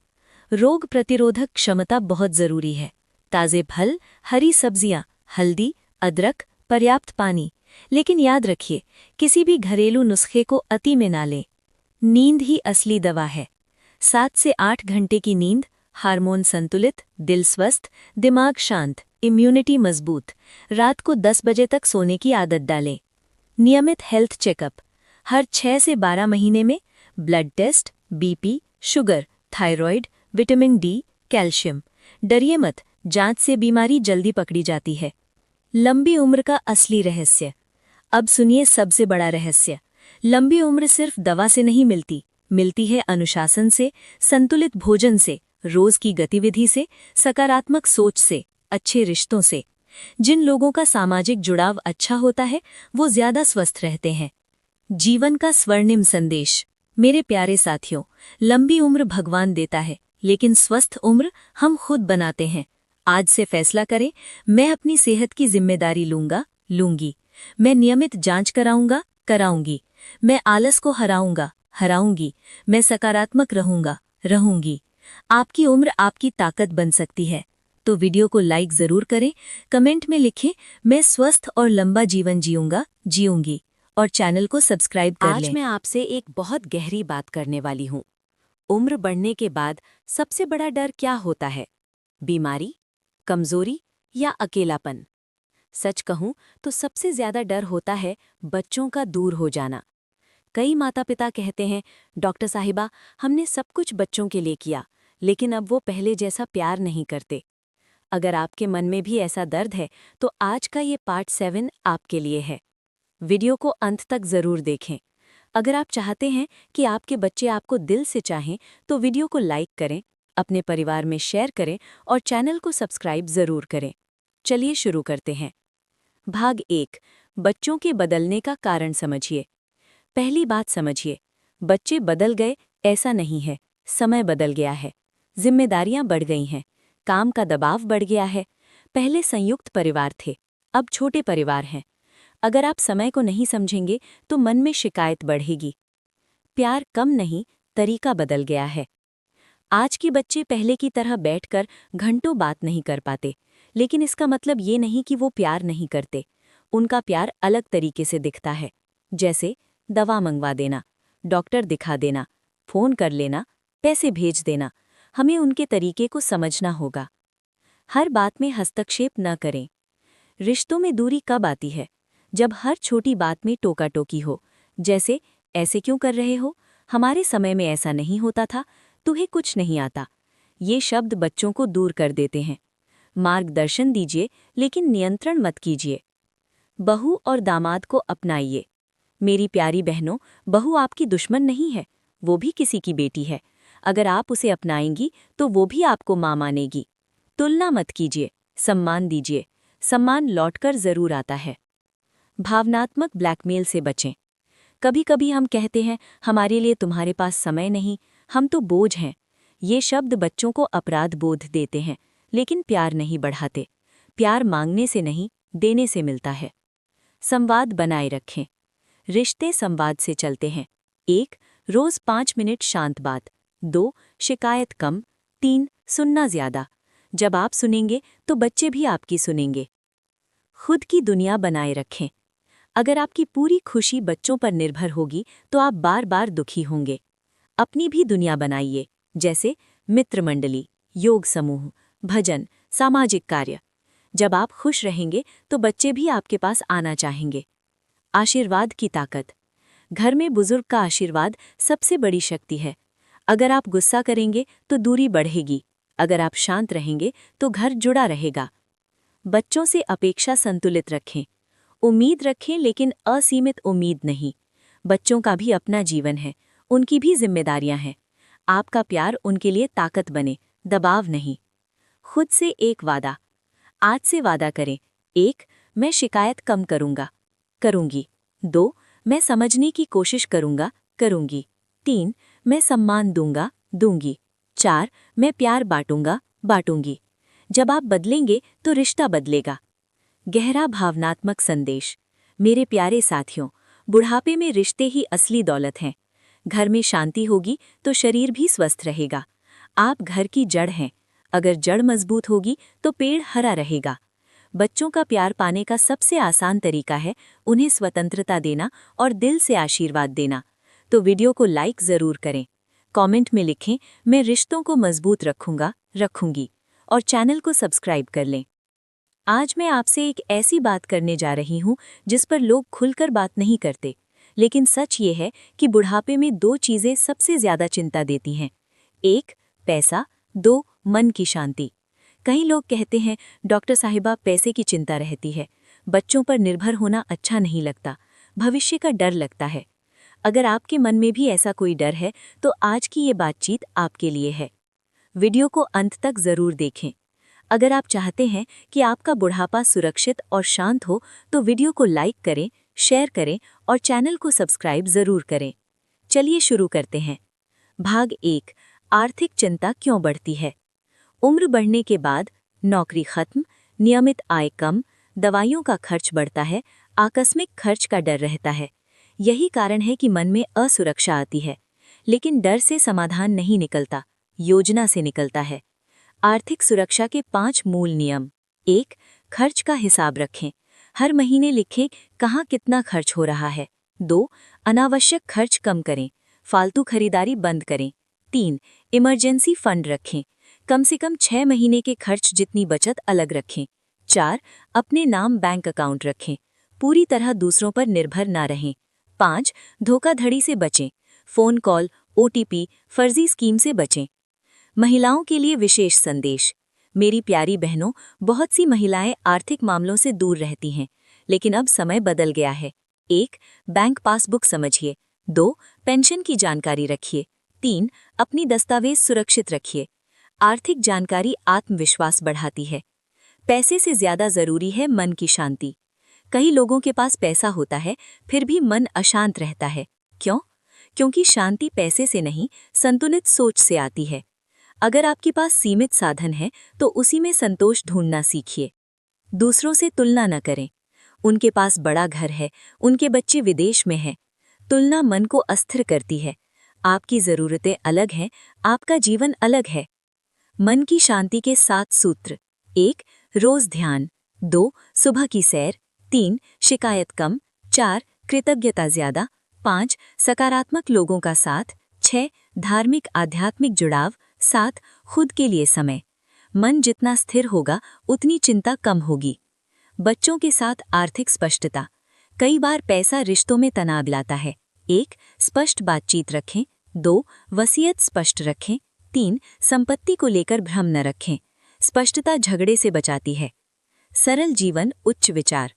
रोग प्रतिरोधक क्षमता बहुत जरूरी है। ताजे फल, हरी सब्जियां, हल्दी, अदरक, पर्याप्त पानी। लेकिन याद रखिए, किसी भी घरेलू नुस्खे को अति में ना लें। नींद ही असली दवा है। 7 से 8 घंटे की नींद, हार्मोन संतुलित, दिल स्वस्थ, दिमाग शांत, इम्यूनिटी मजबूत। रात को 10 बजे तक सोने की आदत डालें। नियमित हेल्थ चेकअप। हर 6 से 12 महीने में blood test, BP, sugar, thyroid, vitamin D, calcium. डरिए मत, जांच से बीमारी जल्दी पकड़ी जाती है। लंबी उम्र का असली रहस्य। अब सुनिए सबसे बड़ा रहस्य। लंबी उम्र सिर्फ दवा से नहीं मिलती है अनुशासन से, संतुलित भोजन से, रोज की गतिविधि से, सकारात्मक सोच से, अच्छे रिश्तों से। जिन लोगों का सामाजिक जुड़ाव अच्छा होता है वो ज्यादा स्वस्थ रहते हैं। जीवन का स्वर्णिम संदेश। मेरे प्यारे साथियों, लंबी उम्र भगवान देता है, लेकिन स्वस्थ उम्र हम खुद बनाते हैं। आज से फैसला करें, मैं अपनी सेहत की जिम्मेदारी लूंगी। मैं नियमित जांच कराऊंगी। मैं आलस को हराऊंगी। मैं सकारात्मक रहूंगी। आपकी उम्र आपकी ताकत बन सकती है। तो वीडियो को लाइक जरूर करें, कमेंट में लिखें, मैं स्वस्थ और लंबा जीवन जीऊंगी और चैनल को सब्सक्राइब कर आज लें। मैं आपसे एक बहुत गहरी बात करने वाली हूँ। उम्र बढ़ने के बाद सबसे बड़ा डर क्या होता है? बीमारी, कमजोरी या अकेलापन? सच कहूं तो सबसे ज्यादा डर होता है बच्चों का दूर हो जाना। कई माता पिता कहते हैं, डॉक्टर साहिबा, हमने सब कुछ बच्चों के लिए किया, लेकिन अब वो पहले जैसा प्यार नहीं करते। अगर आपके मन में भी ऐसा दर्द है तो आज का ये पार्ट 7 आपके लिए है। वीडियो को अंत तक जरूर देखें। अगर आप चाहते हैं कि आपके बच्चे आपको दिल से चाहें तो वीडियो को लाइक करें, अपने परिवार में शेयर करें और चैनल को सब्सक्राइब जरूर करें। चलिए शुरू करते हैं। भाग 1, बच्चों के बदलने का कारण समझिए। पहली बात समझिए, बच्चे बदल गए ऐसा नहीं है, समय बदल गया है। जिम्मेदारियां बढ़ गई हैं, काम का दबाव बढ़ गया है। पहले संयुक्त परिवार थे, अब छोटे परिवार हैं। अगर आप समय को नहीं समझेंगे तो मन में शिकायत बढ़ेगी। प्यार कम नहीं, तरीका बदल गया है। आज के बच्चे पहले की तरह बैठकर घंटों बात नहीं कर पाते, लेकिन इसका मतलब ये नहीं कि वो प्यार नहीं करते। उनका प्यार अलग तरीके से दिखता है, जैसे दवा मंगवा देना, डॉक्टर दिखा देना, फोन कर लेना, पैसे भेज देना। हमें उनके तरीके को समझना होगा। हर बात में हस्तक्षेप न करें। रिश्तों में दूरी कब आती है? जब हर छोटी बात में टोका टोकी हो, जैसे ऐसे क्यों कर रहे हो, हमारे समय में ऐसा नहीं होता था, तुम्हें कुछ नहीं आता। ये शब्द बच्चों को दूर कर देते हैं। मार्गदर्शन दीजिए, लेकिन नियंत्रण मत कीजिए। बहू और दामाद को अपनाइए। मेरी प्यारी बहनों, बहू आपकी दुश्मन नहीं है, वो भी किसी की बेटी है। अगर आप उसे अपनाएंगी तो वो भी आपको माँ मानेगी। तुलना मत कीजिए, सम्मान दीजिए। सम्मान लौटकर जरूर आता है। भावनात्मक ब्लैकमेल से बचें। कभी कभी हम कहते हैं, हमारे लिए तुम्हारे पास समय नहीं, हम तो बोझ हैं। ये शब्द बच्चों को अपराध बोध देते हैं, लेकिन प्यार नहीं बढ़ाते। प्यार मांगने से नहीं, देने से मिलता है। संवाद बनाए रखें। रिश्ते संवाद से चलते हैं। 1, रोज 5 मिनट शांत बात। 2, शिकायत कम। 3, सुनना ज्यादा। जब आप सुनेंगे तो बच्चे भी आपकी सुनेंगे। खुद की दुनिया बनाए रखें। अगर आपकी पूरी खुशी बच्चों पर निर्भर होगी तो आप बार बार दुखी होंगे। अपनी भी दुनिया बनाइए, जैसे मित्र मंडली, योग समूह, भजन, सामाजिक कार्य। जब आप खुश रहेंगे तो बच्चे भी आपके पास आना चाहेंगे। आशीर्वाद की ताकत। घर में बुजुर्ग का आशीर्वाद सबसे बड़ी शक्ति है। अगर आप गुस्सा करेंगे तो दूरी बढ़ेगी, अगर आप शांत रहेंगे तो घर जुड़ा रहेगा। बच्चों से अपेक्षा संतुलित रखें। उम्मीद रखें, लेकिन असीमित उम्मीद नहीं। बच्चों का भी अपना जीवन है, उनकी भी जिम्मेदारियां हैं। आपका प्यार उनके लिए ताकत बने, दबाव नहीं। खुद से एक वादा। आज से वादा करें। 1, मैं शिकायत कम करूंगी। 2, मैं समझने की कोशिश करूंगी। 3, मैं सम्मान दूंगी। 4, मैं प्यार बांटूंगी। जब आप बदलेंगे तो रिश्ता बदलेगा। गहरा भावनात्मक संदेश। मेरे प्यारे साथियों, बुढ़ापे में रिश्ते ही असली दौलत हैं। घर में शांति होगी तो शरीर भी स्वस्थ रहेगा। आप घर की जड़ हैं। अगर जड़ मजबूत होगी तो पेड़ हरा रहेगा। बच्चों का प्यार पाने का सबसे आसान तरीका है उन्हें स्वतंत्रता देना और दिल से आशीर्वाद देना। तो वीडियो को लाइक जरूर करें, कमेंट में लिखें, मैं रिश्तों को मजबूत रखूंगी और चैनल को सब्सक्राइब कर लें। आज मैं आपसे एक ऐसी बात करने जा रही हूं जिस पर लोग खुलकर बात नहीं करते, लेकिन सच ये है कि बुढ़ापे में 2 चीजें सबसे ज्यादा चिंता देती हैं। 1, पैसा। 2, मन की शांति। कई लोग कहते हैं, डॉक्टर साहिबा, पैसे की चिंता रहती है, बच्चों पर निर्भर होना अच्छा नहीं लगता, भविष्य का डर लगता है। अगर आपके मन में भी ऐसा कोई डर है तो आज की ये बातचीत आपके लिए है। वीडियो को अंत तक जरूर देखें। अगर आप चाहते हैं कि आपका बुढ़ापा सुरक्षित और शांत हो तो वीडियो को लाइक करें, शेयर करें और चैनल को सब्सक्राइब जरूर करें। चलिए शुरू करते हैं। भाग 1। आर्थिक चिंता क्यों बढ़ती है। उम्र बढ़ने के बाद नौकरी खत्म, नियमित आय कम, दवाइयों का खर्च बढ़ता है, आकस्मिक खर्च का डर रहता है। यही कारण है कि मन में असुरक्षा आती है। लेकिन डर से समाधान नहीं निकलता, योजना से निकलता है। आर्थिक सुरक्षा के 5 मूल नियम। 1. खर्च का हिसाब रखें। हर महीने लिखें कहाँ कितना खर्च हो रहा है। 2. अनावश्यक खर्च कम करें, फालतू खरीदारी बंद करें। 3. इमरजेंसी फंड रखें, कम से कम 6 महीने के खर्च जितनी बचत अलग रखें। 4. अपने नाम बैंक अकाउंट रखें, पूरी तरह दूसरों पर निर्भर ना रहें। 5. धोखाधड़ी से बचें, फ़ोन कॉल, OTP, फर्जी स्कीम से बचें। महिलाओं के लिए विशेष संदेश। मेरी प्यारी बहनों, बहुत सी महिलाएं आर्थिक मामलों से दूर रहती हैं, लेकिन अब समय बदल गया है। 1. बैंक पासबुक समझिए। 2. पेंशन की जानकारी रखिए। 3. अपनी दस्तावेज सुरक्षित रखिए। आर्थिक जानकारी आत्मविश्वास बढ़ाती है। पैसे से ज्यादा जरूरी है मन की शांति। कई लोगों के पास पैसा होता है, फिर भी मन अशांत रहता है। क्यों? क्योंकि शांति पैसे से नहीं, संतुलित सोच से आती है। अगर आपके पास सीमित साधन है, तो उसी में संतोष ढूंढना सीखिए। दूसरों से तुलना न करें। उनके पास बड़ा घर है, उनके बच्चे विदेश में हैं। तुलना मन को अस्थिर करती है। आपकी ज़रूरतें अलग हैं, आपका जीवन अलग है। मन की शांति के 7 सूत्र। 1. रोज ध्यान। 2. सुबह की सैर। 3. शिकायत कम। 4. कृतज्ञता ज्यादा। 5. सकारात्मक लोगों का साथ। 6. धार्मिक आध्यात्मिक जुड़ाव। 7. खुद के लिए समय। मन जितना स्थिर होगा, उतनी चिंता कम होगी। बच्चों के साथ आर्थिक स्पष्टता। कई बार पैसा रिश्तों में तनाव लाता है। 1. स्पष्ट बातचीत रखें। 2. वसीयत स्पष्ट रखें। 3. संपत्ति को लेकर भ्रम न रखें। स्पष्टता झगड़े से बचाती है। सरल जीवन, उच्च विचार।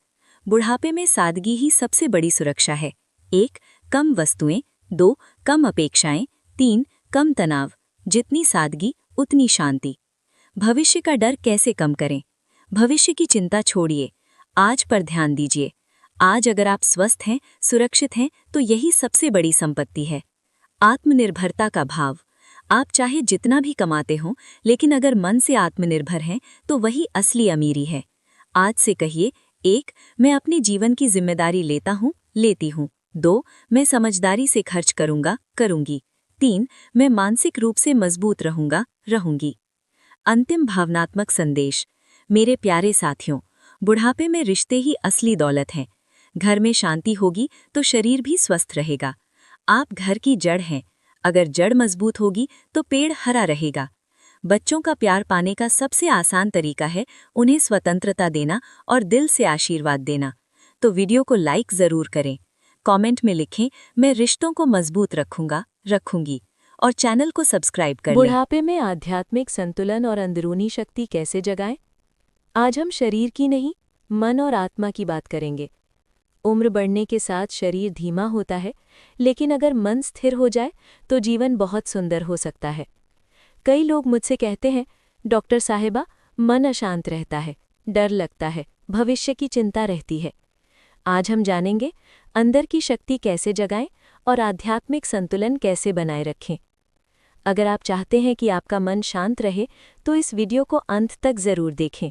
बुढ़ापे में सादगी ही सबसे बड़ी सुरक्षा है। 1. कम वस्तुएं। 2. कम अपेक्षाएं। 3. कम तनाव। जितनी सादगी उतनी शांति। भविष्य का डर कैसे कम करें। भविष्य की चिंता छोड़िए, आज पर ध्यान दीजिए। आज अगर आप स्वस्थ हैं, सुरक्षित हैं, तो यही सबसे बड़ी संपत्ति है। आत्मनिर्भरता का भाव। आप चाहे जितना भी कमाते हों, लेकिन अगर मन से आत्मनिर्भर हैं, तो वही असली अमीरी है। आज से कहिए, 1. मैं अपने जीवन की जिम्मेदारी लेता हूँ, लेती हूँ। 2. मैं समझदारी से खर्च करूँगा, करूँगी। 3. मैं मानसिक रूप से मजबूत रहूँगा, रहूँगी। अंतिम भावनात्मक संदेश। मेरे प्यारे साथियों, बुढ़ापे में रिश्ते ही असली दौलत हैं। घर में शांति होगी तो शरीर भी स्वस्थ रहेगा। आप घर की जड़ हैं। अगर जड़ मजबूत होगी तो पेड़ हरा रहेगा। बच्चों का प्यार पाने का सबसे आसान तरीका है उन्हें स्वतंत्रता देना और दिल से आशीर्वाद देना। तो वीडियो को लाइक ज़रूर करें। कमेंट में लिखें, मैं रिश्तों को मजबूत रखूंगा, रखूंगी, और चैनल को सब्सक्राइब कर लें। बुढ़ापे में आध्यात्मिक संतुलन और अंदरूनी शक्ति कैसे जगाएं? आज हम शरीर की नहीं, मन और आत्मा की बात करेंगे। उम्र बढ़ने के साथ शरीर धीमा होता है, लेकिन अगर मन स्थिर हो जाए तो जीवन बहुत सुंदर हो सकता है। कई लोग मुझसे कहते हैं, डॉक्टर साहिबा, मन अशांत रहता है, डर लगता है, भविष्य की चिंता रहती है। आज हम जानेंगे अंदर की शक्ति कैसे जगाएं और आध्यात्मिक संतुलन कैसे बनाए रखें। अगर आप चाहते हैं कि आपका मन शांत रहे, तो इस वीडियो को अंत तक ज़रूर देखें।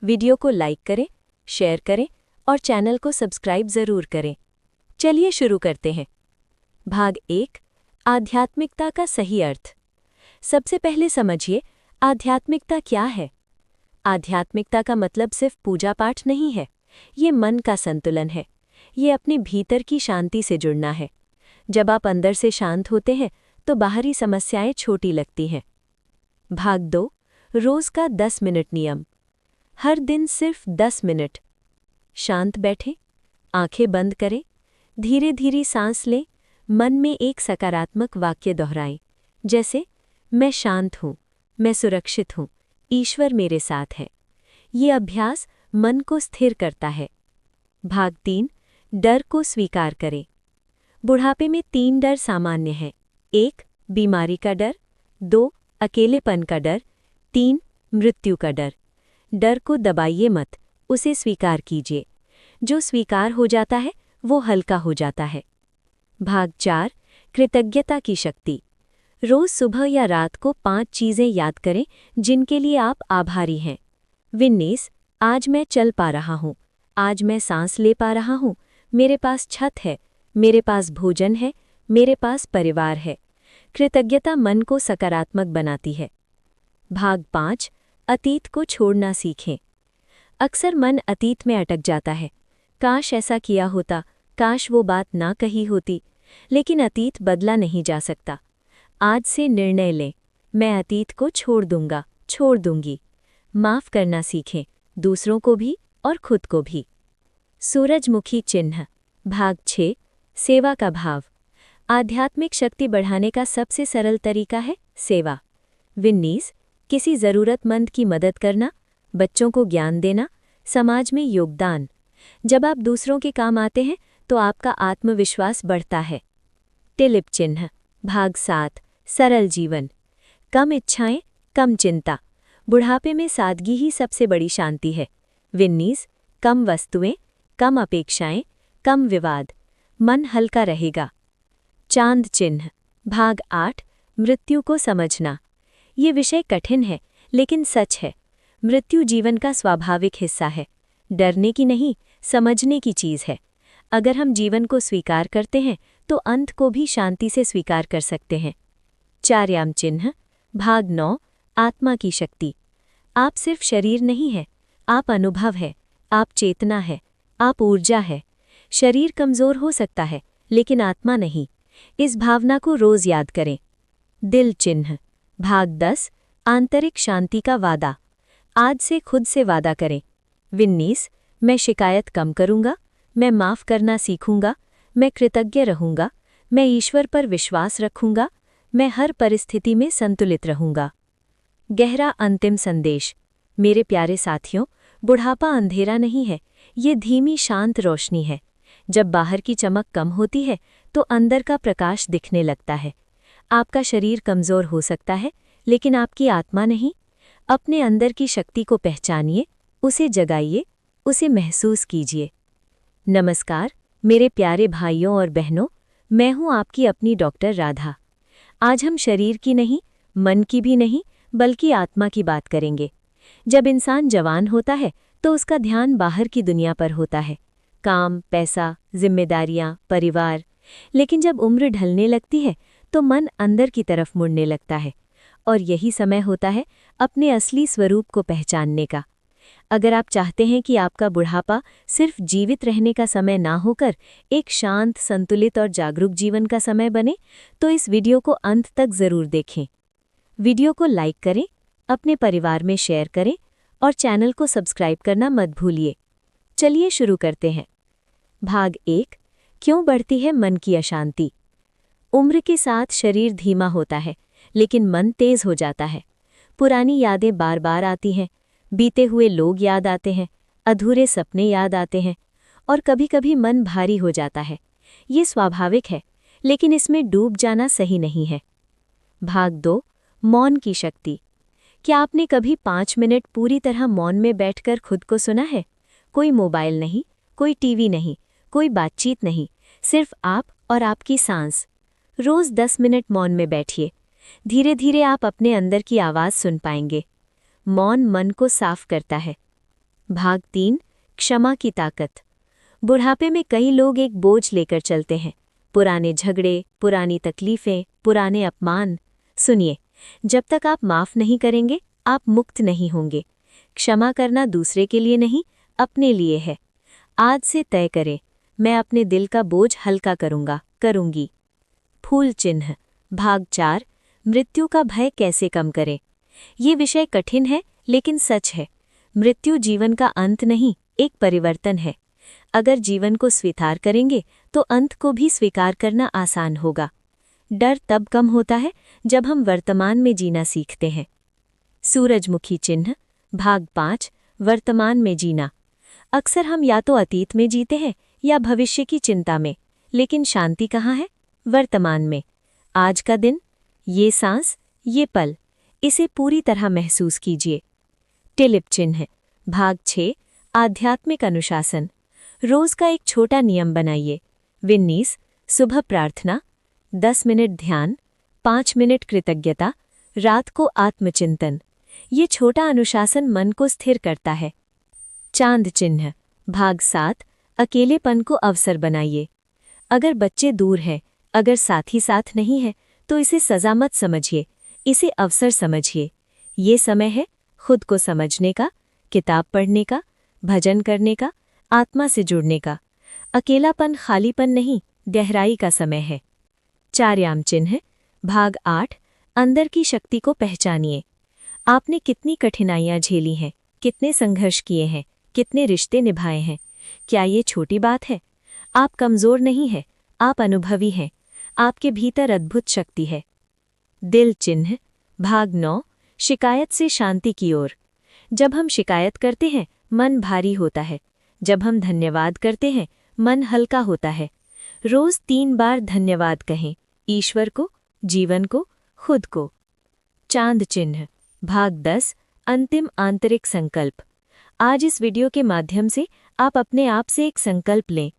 वीडियो को लाइक करें, शेयर करें और चैनल को सब्सक्राइब ज़रूर करें। चलिए शुरू करते हैं। भाग 1। आध्यात्मिकता का सही अर्थ। सबसे पहले समझिए, आध्यात्मिकता क्या है। आध्यात्मिकता का मतलब सिर्फ पूजा पाठ नहीं है, ये मन का संतुलन है। ये अपने भीतर की शांति से जुड़ना है। जब आप अंदर से शांत होते हैं, तो बाहरी समस्याएं छोटी लगती हैं। भाग 2। रोज का 10 मिनट नियम। हर दिन सिर्फ 10 मिनट। शांत बैठें, आंखें बंद करें, धीरे धीरे सांस लें, मन में एक सकारात्मक वाक्य दोहराएं, जैसे मैं शांत हूँ, मैं सुरक्षित हूँ, ईश्वर मेरे साथ है। ये अभ्यास मन को स्थिर करता है। भाग 3। डर को स्वीकार करें। बुढ़ापे में 3 डर सामान्य हैं। 1. बीमारी का डर। 2. अकेलेपन का डर। 3. मृत्यु का डर। डर को दबाइए मत, उसे स्वीकार कीजिए। जो स्वीकार हो जाता है, वो हल्का हो जाता है। भाग 4। कृतज्ञता की शक्ति। रोज सुबह या रात को 5 चीजें याद करें जिनके लिए आप आभारी हैं। विन्नीस, आज मैं चल पा रहा हूँ, आज मैं सांस ले पा रहा हूँ, मेरे पास छत है, मेरे पास भोजन है, मेरे पास परिवार है। कृतज्ञता मन को सकारात्मक बनाती है। भाग 5, अतीत को छोड़ना सीखें। अक्सर मन अतीत में अटक जाता है। काश ऐसा किया होता, काश वो बात ना कही होती। लेकिन अतीत बदला नहीं जा सकता। आज से निर्णय लें, मैं अतीत को छोड़ दूंगा, छोड़ दूंगी। माफ करना सीखें, दूसरों को भी और खुद को भी। सूरजमुखी चिन्ह। भाग 6, सेवा का भाव। आध्यात्मिक शक्ति बढ़ाने का सबसे सरल तरीका है सेवा। विन्नीस, किसी ज़रूरतमंद की मदद करना, बच्चों को ज्ञान देना, समाज में योगदान। जब आप दूसरों के काम आते हैं तो आपका आत्मविश्वास बढ़ता है। टिलिप चिन्ह। भाग 7, सरल जीवन। कम इच्छाएं, कम चिंता। बुढ़ापे में सादगी ही सबसे बड़ी शांति है। विन्नीस, कम वस्तुएं, कम अपेक्षाएं, कम विवाद। मन हल्का रहेगा। चांद चिन्ह। भाग 8, मृत्यु को समझना। ये विषय कठिन है लेकिन सच है। मृत्यु जीवन का स्वाभाविक हिस्सा है। डरने की नहीं, समझने की चीज़ है। अगर हम जीवन को स्वीकार करते हैं तो अंत को भी शांति से स्वीकार कर सकते हैं। चार्याम चिन्ह। भाग 9, आत्मा की शक्ति। आप सिर्फ शरीर नहीं है, आप अनुभव है, आप चेतना है, आप ऊर्जा है। शरीर कमज़ोर हो सकता है लेकिन आत्मा नहीं। इस भावना को रोज़ याद करें। दिल चिन्ह। भाग 10, आंतरिक शांति का वादा। आज से खुद से वादा करें। विन्नीस, मैं शिकायत कम करूंगा, मैं माफ़ करना सीखूंगा, मैं कृतज्ञ रहूंगा, मैं ईश्वर पर विश्वास रखूंगा, मैं हर परिस्थिति में संतुलित रहूंगा। गहरा अंतिम संदेश। मेरे प्यारे साथियों, बुढ़ापा अंधेरा नहीं है, ये धीमी शांत रोशनी है। जब बाहर की चमक कम होती है तो अंदर का प्रकाश दिखने लगता है। आपका शरीर कमज़ोर हो सकता है लेकिन आपकी आत्मा नहीं। अपने अंदर की शक्ति को पहचानिए, उसे जगाइए, उसे महसूस कीजिए। नमस्कार मेरे प्यारे भाइयों और बहनों, मैं हूं आपकी अपनी डॉक्टर राधा। आज हम शरीर की नहीं, मन की भी नहीं, बल्कि आत्मा की बात करेंगे। जब इंसान जवान होता है तो उसका ध्यान बाहर की दुनिया पर होता है, काम, पैसा, जिम्मेदारियां, परिवार। लेकिन जब उम्र ढलने लगती है तो मन अंदर की तरफ मुड़ने लगता है और यही समय होता है अपने असली स्वरूप को पहचानने का। अगर आप चाहते हैं कि आपका बुढ़ापा सिर्फ जीवित रहने का समय ना होकर एक शांत, संतुलित और जागरूक जीवन का समय बने, तो इस वीडियो को अंत तक ज़रूर देखें। वीडियो को लाइक करें, अपने परिवार में शेयर करें और चैनल को सब्सक्राइब करना मत भूलिए। चलिए शुरू करते हैं। भाग 1, क्यों बढ़ती है मन की अशांति। उम्र के साथ शरीर धीमा होता है लेकिन मन तेज हो जाता है। पुरानी यादें बार बार आती हैं, बीते हुए लोग याद आते हैं, अधूरे सपने याद आते हैं और कभी-कभी मन भारी हो जाता है। ये स्वाभाविक है लेकिन इसमें डूब जाना सही नहीं है। भाग 2, मौन की शक्ति। क्या आपने कभी 5 मिनट पूरी तरह मौन में बैठकर खुद को सुना है? कोई मोबाइल नहीं, कोई टीवी नहीं, कोई बातचीत नहीं, सिर्फ आप और आपकी सांस। रोज 10 मिनट मौन में बैठिए। धीरे धीरे आप अपने अंदर की आवाज़ सुन पाएंगे। मौन मन को साफ करता है। भाग 3, क्षमा की ताकत। बुढ़ापे में कई लोग एक बोझ लेकर चलते हैं, पुराने झगड़े, पुरानी तकलीफ़ें, पुराने अपमान। सुनिए, जब तक आप माफ़ नहीं करेंगे आप मुक्त नहीं होंगे। क्षमा करना दूसरे के लिए नहीं, अपने लिए है। आज से तय करें, मैं अपने दिल का बोझ हल्का करूंगा, करूंगी। फूल चिन्ह। भाग 4, मृत्यु का भय कैसे कम करें। ये विषय कठिन है लेकिन सच है। मृत्यु जीवन का अंत नहीं, एक परिवर्तन है। अगर जीवन को स्वीकार करेंगे तो अंत को भी स्वीकार करना आसान होगा। डर तब कम होता है जब हम वर्तमान में जीना सीखते हैं। सूरजमुखी चिन्ह। भाग 5, वर्तमान में जीना। अक्सर हम या तो अतीत में जीते हैं या भविष्य की चिंता में, लेकिन शांति कहाँ है? वर्तमान में। आज का दिन, ये सांस, ये पल, इसे पूरी तरह महसूस कीजिए। टिलिप चिन्ह। भाग 6, आध्यात्मिक अनुशासन। रोज का एक छोटा नियम बनाइए। विन्नीस, सुबह प्रार्थना, 10 मिनट ध्यान, 5 मिनट कृतज्ञता, रात को आत्मचिंतन। ये छोटा अनुशासन मन को स्थिर करता है। चांद चिन्ह, भाग 7, अकेलेपन को अवसर बनाइए। अगर बच्चे दूर हैं, अगर साथी साथ नहीं है, तो इसे सजा मत समझिए, इसे अवसर समझिए। ये समय है खुद को समझने का, किताब पढ़ने का, भजन करने का, आत्मा से जुड़ने का। अकेलापन खालीपन नहीं, गहराई का समय है। चार्याम चिन्ह, भाग 8, अंदर की शक्ति को पहचानिए। आपने कितनी कठिनाइयां झेली हैं, कितने संघर्ष किए हैं, कितने रिश्ते निभाए हैं। क्या ये छोटी बात है? आप कमजोर नहीं हैं, आप अनुभवी हैं। आपके भीतर अद्भुत शक्ति है। दिल चिन्ह, भाग 9, शिकायत से शांति की ओर। जब हम शिकायत करते हैं, मन भारी होता है। जब हम धन्यवाद करते हैं, मन हल्का होता है। रोज 3 बार धन्यवाद कहें, ईश्वर को, जीवन को, खुद को। चांद चिन्ह, भाग 10, अंतिम आंतरिक संकल्प। आज इस वीडियो के माध्यम से आप अपने आप से एक संकल्प लें।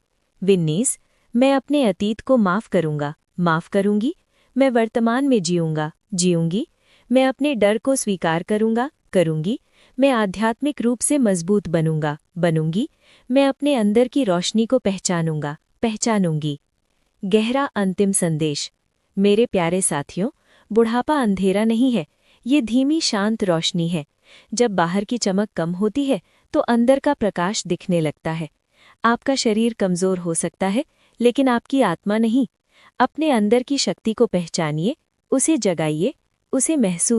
विन्नीस, मैं अपने अतीत को माफ़ करूंगा, माफ़ करूंगी। मैं वर्तमान में जीऊंगा, जीऊंगी। मैं अपने डर को स्वीकार करूंगा, करूंगी। मैं आध्यात्मिक रूप से मजबूत बनूंगा, बनूंगी। मैं अपने अंदर की रोशनी को पहचानूंगा, पहचानूंगी। गहरा अंतिम संदेश। मेरे प्यारे साथियों, बुढ़ापा अंधेरा नहीं है, ये धीमी शांत रोशनी है। जब बाहर की चमक कम होती है तो अंदर का प्रकाश दिखने लगता है। आपका शरीर कमजोर हो सकता है, लेकिन आपकी आत्मा नहीं। अपने अंदर की शक्ति को पहचानिए, उसे जगाइए, उसे महसूस